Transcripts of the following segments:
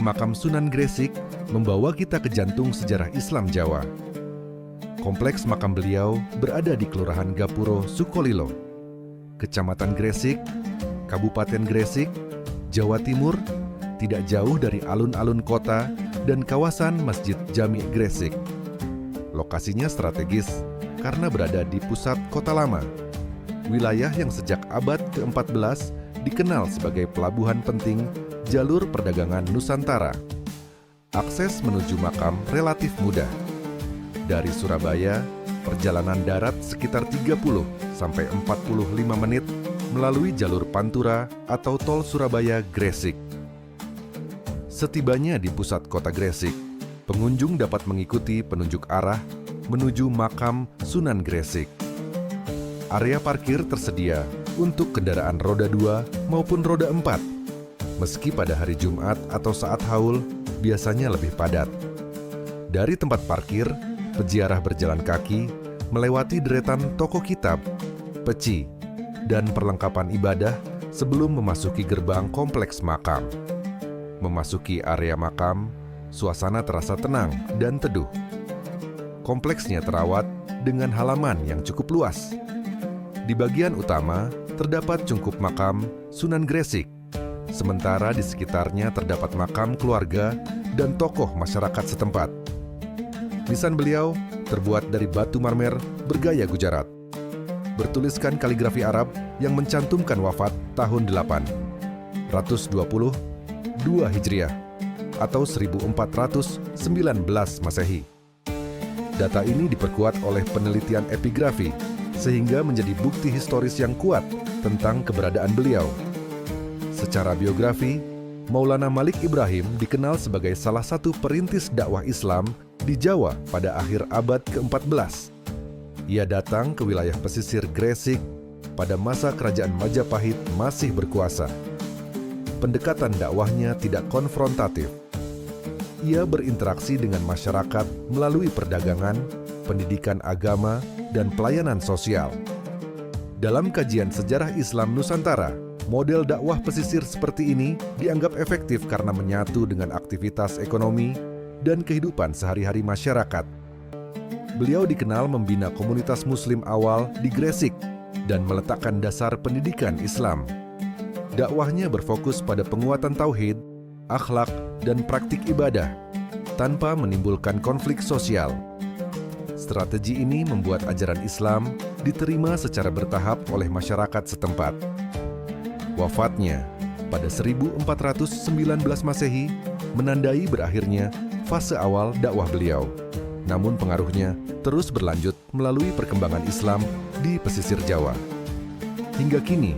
makam Sunan Gresik membawa kita ke jantung sejarah Islam Jawa. Kompleks makam beliau berada di Kelurahan Gapuro, Sukolilo, Kecamatan Gresik, Kabupaten Gresik, Jawa Timur, tidak jauh dari alun-alun kota dan kawasan Masjid Jami Gresik. Lokasinya strategis karena berada di pusat kota lama, wilayah yang sejak abad ke-14 dikenal sebagai pelabuhan penting jalur perdagangan Nusantara. Akses menuju makam relatif mudah. Dari Surabaya, perjalanan darat sekitar 30 sampai 45 menit melalui jalur Pantura atau tol Surabaya-Gresik. Setibanya di pusat kota Gresik, pengunjung dapat mengikuti penunjuk arah menuju makam Sunan Gresik. Area parkir tersedia untuk kendaraan roda 2 maupun roda 4. Meski pada hari Jumat atau saat haul biasanya lebih padat. Dari tempat parkir, peziarah berjalan kaki melewati deretan toko kitab, peci, dan perlengkapan ibadah sebelum memasuki gerbang kompleks makam. Memasuki area makam, suasana terasa tenang dan teduh. Kompleksnya terawat dengan halaman yang cukup luas. Di bagian utama terdapat cungkup makam Sunan Gresik, sementara di sekitarnya terdapat makam keluarga dan tokoh masyarakat setempat. Nisan beliau terbuat dari batu marmer bergaya Gujarat, bertuliskan kaligrafi Arab yang mencantumkan wafat tahun 822 Hijriah atau 1419 Masehi. Data ini diperkuat oleh penelitian epigrafi sehingga menjadi bukti historis yang kuat tentang keberadaan beliau. Secara biografi, Maulana Malik Ibrahim dikenal sebagai salah satu perintis dakwah Islam di Jawa pada akhir abad ke-14. Ia datang ke wilayah pesisir Gresik pada masa kerajaan Majapahit masih berkuasa. Pendekatan dakwahnya tidak konfrontatif. Ia berinteraksi dengan masyarakat melalui perdagangan, pendidikan agama, dan pelayanan sosial. Dalam kajian sejarah Islam Nusantara, model dakwah pesisir seperti ini dianggap efektif karena menyatu dengan aktivitas ekonomi dan kehidupan sehari-hari masyarakat. Beliau dikenal membina komunitas Muslim awal di Gresik dan meletakkan dasar pendidikan Islam. Dakwahnya berfokus pada penguatan tauhid, akhlak, dan praktik ibadah, tanpa menimbulkan konflik sosial. Strategi ini membuat ajaran Islam diterima secara bertahap oleh masyarakat setempat. Wafatnya pada 1419 Masehi menandai berakhirnya fase awal dakwah beliau. Namun pengaruhnya terus berlanjut melalui perkembangan Islam di pesisir Jawa. Hingga kini,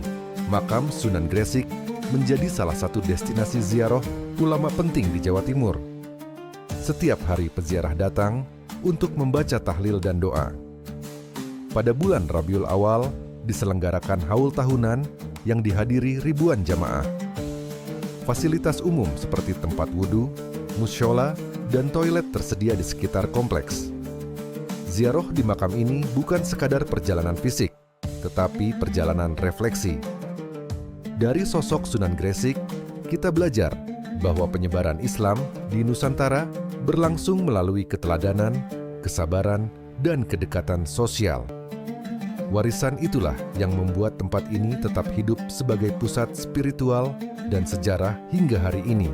makam Sunan Gresik menjadi salah satu destinasi ziarah ulama penting di Jawa Timur. Setiap hari peziarah datang untuk membaca tahlil dan doa. Pada bulan Rabiul Awal diselenggarakan haul tahunan yang dihadiri ribuan jamaah. Fasilitas umum seperti tempat wudhu, mushola, dan toilet tersedia di sekitar kompleks. Ziarah di makam ini bukan sekadar perjalanan fisik, tetapi perjalanan refleksi. Dari sosok Sunan Gresik, kita belajar bahwa penyebaran Islam di Nusantara berlangsung melalui keteladanan, kesabaran, dan kedekatan sosial. Warisan itulah yang membuat tempat ini tetap hidup sebagai pusat spiritual dan sejarah hingga hari ini.